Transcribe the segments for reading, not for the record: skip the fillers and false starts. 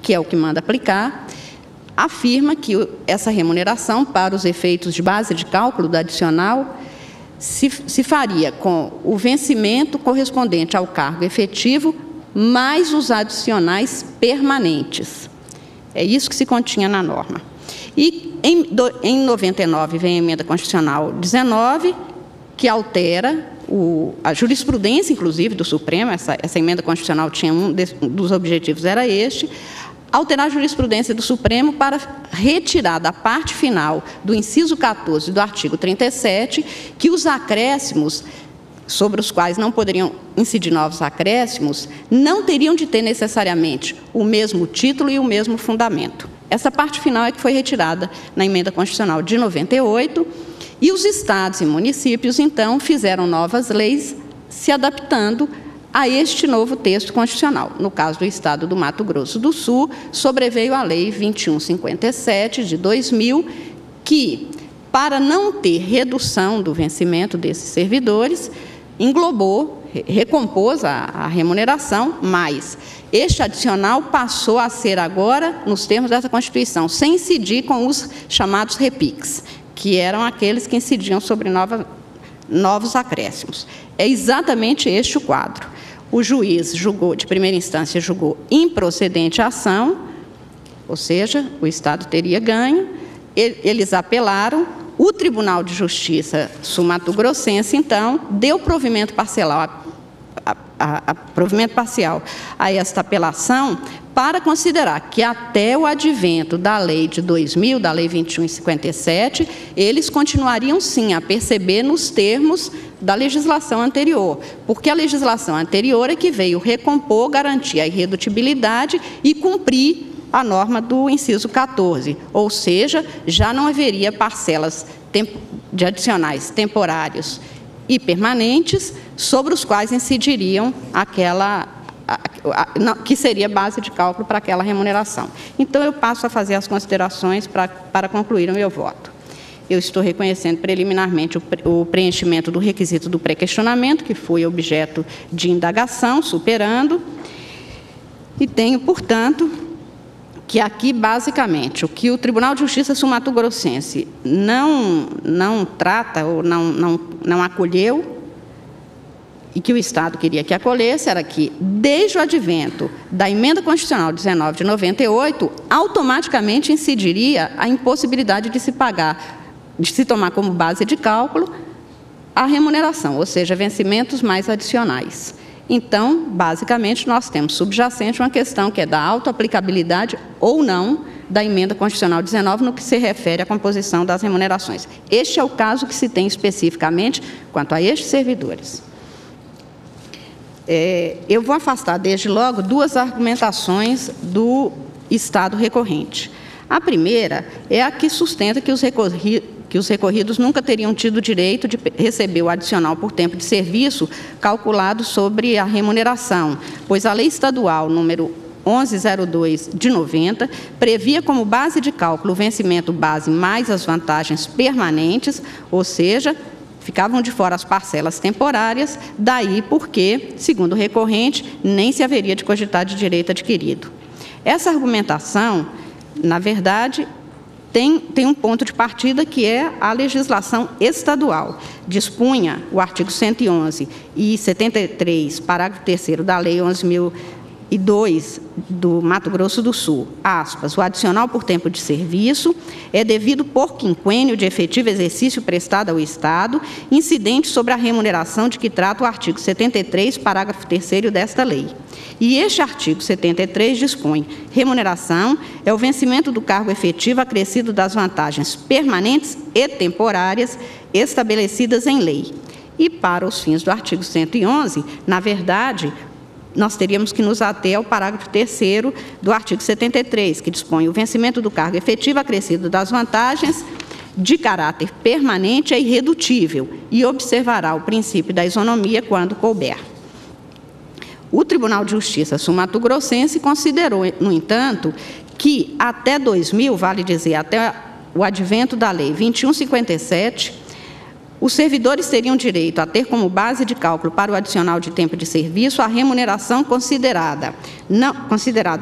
que é o que manda aplicar, afirma que essa remuneração, para os efeitos de base de cálculo do adicional, se faria com o vencimento correspondente ao cargo efetivo, mais os adicionais permanentes. É isso que se continha na norma. E em 99 vem a emenda constitucional 19, que altera a jurisprudência, inclusive, do Supremo. Essa emenda constitucional tinha um dos objetivos, era este, alterar a jurisprudência do Supremo para retirar da parte final do inciso 14 do artigo 37 que os acréscimos, sobre os quais não poderiam incidir novos acréscimos, não teriam de ter necessariamente o mesmo título e o mesmo fundamento. Essa parte final é que foi retirada na emenda constitucional de 98, e os estados e municípios, então, fizeram novas leis se adaptando a este novo texto constitucional. No caso do estado do Mato Grosso do Sul, sobreveio a Lei 2157 de 2000, que, para não ter redução do vencimento desses servidores, englobou, recompôs a remuneração, mas este adicional passou a ser agora, nos termos dessa Constituição, sem incidir com os chamados repiques, que eram aqueles que incidiam sobre novos acréscimos. É exatamente este o quadro. O juiz julgou, de primeira instância, julgou improcedente a ação, ou seja, o Estado teria ganho, eles apelaram, o Tribunal de Justiça sul-mato-grossense, então, deu provimento parcial a esta apelação para considerar que até o advento da lei de 2000, da lei 2157, eles continuariam sim a perceber nos termos da legislação anterior, porque a legislação anterior é que veio recompor, garantir a irredutibilidade e cumprir a norma do inciso 14, ou seja, já não haveria parcelas de adicionais temporários e permanentes sobre os quais incidiriam que seria base de cálculo para aquela remuneração. Então, eu passo a fazer as considerações para concluir o meu voto. Eu estou reconhecendo preliminarmente o preenchimento do requisito do pré-questionamento, que foi objeto de indagação, superando, e tenho, portanto, que aqui, basicamente, o que o Tribunal de Justiça sul-mato-grossense não trata ou não acolheu, e que o Estado queria que acolhesse, era que, desde o advento da Emenda Constitucional 19 de 98, automaticamente incidiria a impossibilidade de se pagar, de se tomar como base de cálculo a remuneração, ou seja, vencimentos mais adicionais. Então, basicamente, nós temos subjacente uma questão que é da autoaplicabilidade ou não da Emenda Constitucional 19 no que se refere à composição das remunerações. Este é o caso que se tem especificamente quanto a estes servidores. Eu vou afastar desde logo duas argumentações do Estado recorrente. A primeira é a que sustenta que os recorridos nunca teriam tido direito de receber o adicional por tempo de serviço calculado sobre a remuneração, pois a Lei Estadual número 1102 de 90 previa como base de cálculo o vencimento base mais as vantagens permanentes, ou seja, ficavam de fora as parcelas temporárias, daí porque, segundo o recorrente, nem se haveria de cogitar de direito adquirido. Essa argumentação, na verdade, tem um ponto de partida que é a legislação estadual. Dispunha o artigo 111 e 73, parágrafo 3º da Lei 11.002 do Mato Grosso do Sul, aspas, o adicional por tempo de serviço é devido por quinquênio de efetivo exercício prestado ao Estado, incidente sobre a remuneração de que trata o artigo 73, parágrafo 3º desta lei. E este artigo 73 dispõe: remuneração é o vencimento do cargo efetivo acrescido das vantagens permanentes e temporárias estabelecidas em lei. E para os fins do artigo 111, na verdade, nós teríamos que nos ater ao parágrafo 3º do artigo 73, que dispõe: o vencimento do cargo efetivo acrescido das vantagens de caráter permanente é irredutível e observará o princípio da isonomia quando couber. O Tribunal de Justiça sul-mato-grossense considerou, no entanto, que até 2000, vale dizer, até o advento da Lei 2157, os servidores teriam direito a ter como base de cálculo para o adicional de tempo de serviço a remuneração considerado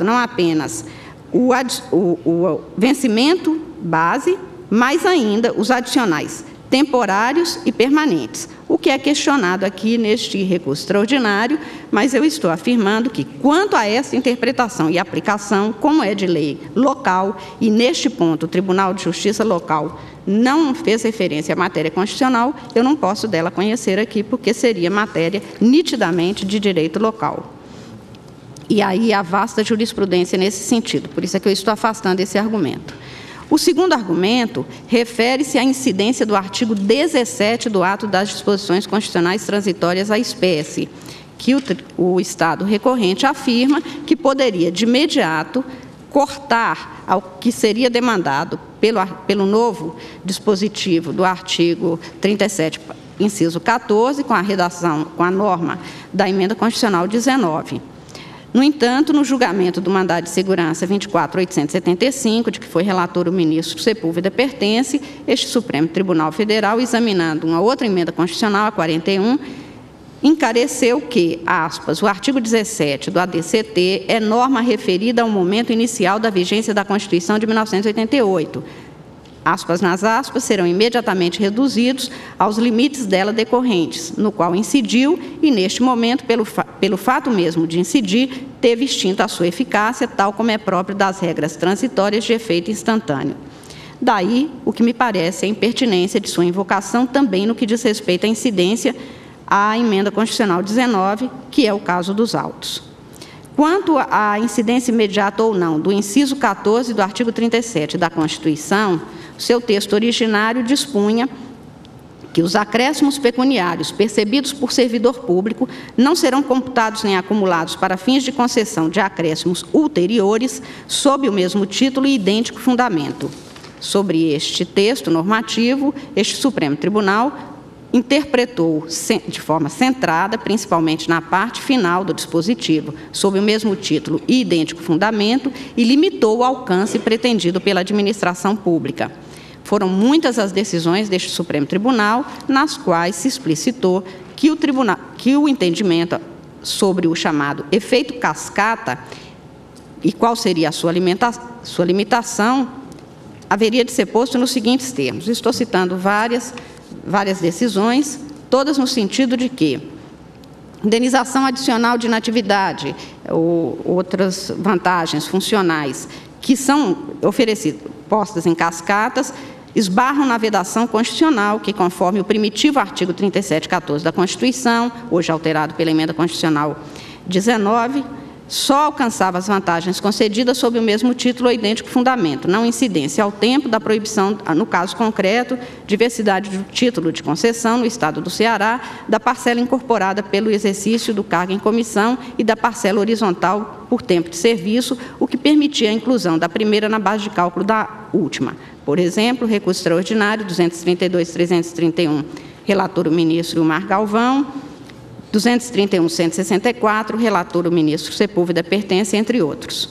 não apenas o vencimento base, mais ainda os adicionais temporários e permanentes, o que é questionado aqui neste recurso extraordinário, mas eu estou afirmando que, quanto a essa interpretação e aplicação, como é de lei local, e neste ponto o Tribunal de Justiça local não fez referência à matéria constitucional, eu não posso dela conhecer aqui, porque seria matéria nitidamente de direito local. E aí há vasta jurisprudência nesse sentido, por isso é que eu estou afastando esse argumento. O segundo argumento refere-se à incidência do artigo 17 do ato das disposições constitucionais transitórias à espécie, que o Estado recorrente afirma que poderia, de imediato, cortar ao que seria demandado pelo novo dispositivo do artigo 37, inciso 14, com a redação, com a norma da emenda constitucional 19. No entanto, no julgamento do mandado de segurança 24.875, de que foi relator o ministro Sepúlveda Pertence, este Supremo Tribunal Federal, examinando uma outra emenda constitucional, a 41, encareceu que, aspas, o artigo 17 do ADCT é norma referida ao momento inicial da vigência da Constituição de 1988. Aspas nas aspas, serão imediatamente reduzidos aos limites dela decorrentes, no qual incidiu e, neste momento, pelo fato mesmo de incidir, teve extinta a sua eficácia, tal como é próprio das regras transitórias de efeito instantâneo. Daí, o que me parece a impertinência de sua invocação também no que diz respeito à incidência à emenda constitucional 19, que é o caso dos autos. Quanto à incidência imediata ou não do inciso 14 do artigo 37 da Constituição, seu texto originário dispunha que os acréscimos pecuniários percebidos por servidor público não serão computados nem acumulados para fins de concessão de acréscimos ulteriores sob o mesmo título e idêntico fundamento. Sobre este texto normativo, este Supremo Tribunal interpretou de forma centrada, principalmente na parte final do dispositivo, sob o mesmo título e idêntico fundamento, e limitou o alcance pretendido pela administração pública. Foram muitas as decisões deste Supremo Tribunal, nas quais se explicitou que o entendimento sobre o chamado efeito cascata e qual seria a sua limitação, haveria de ser posto nos seguintes termos. Estou citando várias decisões, todas no sentido de que indenização adicional de inatividade ou outras vantagens funcionais que são oferecidas, postas em cascatas, esbarram na vedação constitucional, que, conforme o primitivo artigo 3714 da Constituição, hoje alterado pela emenda constitucional 19, só alcançava as vantagens concedidas sob o mesmo título ou idêntico fundamento, não incidência ao tempo da proibição, no caso concreto, diversidade do título de concessão no Estado do Ceará, da parcela incorporada pelo exercício do cargo em comissão e da parcela horizontal por tempo de serviço, o que permitia a inclusão da primeira na base de cálculo da última. Por exemplo, recurso extraordinário 232.331, relator o ministro Ilmar Galvão, 231.164, relator o ministro Sepúlveda Pertence, entre outros.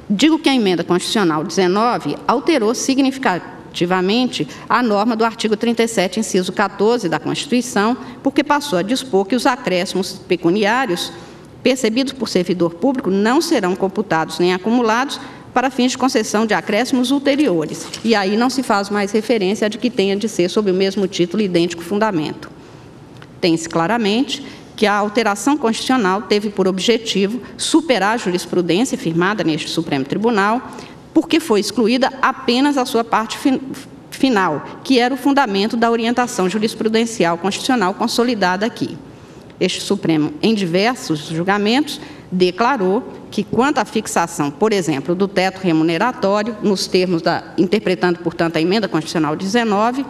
Digo que a emenda constitucional 19 alterou significativamente a norma do artigo 37, inciso 14 da Constituição, porque passou a dispor que os acréscimos pecuniários percebidos por servidor público não serão computados nem acumulados para fins de concessão de acréscimos ulteriores. E aí não se faz mais referência a de que tenha de ser sob o mesmo título e idêntico fundamento. Tem-se claramente que a alteração constitucional teve por objetivo superar a jurisprudência firmada neste Supremo Tribunal, porque foi excluída apenas a sua parte final, que era o fundamento da orientação jurisprudencial constitucional consolidada aqui. Este Supremo, em diversos julgamentos, declarou que, quanto à fixação, por exemplo, do teto remuneratório, nos termos interpretando, portanto, a emenda constitucional 19,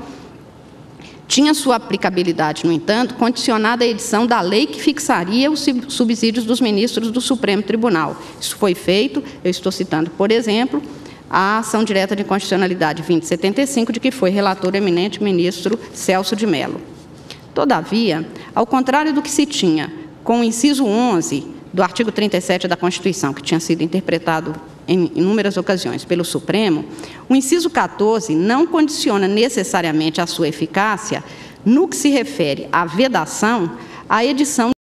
tinha sua aplicabilidade, no entanto, condicionada à edição da lei que fixaria os subsídios dos ministros do Supremo Tribunal. Isso foi feito, eu estou citando, por exemplo, a ação direta de inconstitucionalidade 2075, de que foi relator o eminente ministro Celso de Mello. Todavia, ao contrário do que se tinha com o inciso 11 do artigo 37 da Constituição, que tinha sido interpretado em inúmeras ocasiões pelo Supremo, o inciso 14 não condiciona necessariamente a sua eficácia, no que se refere à vedação, à edição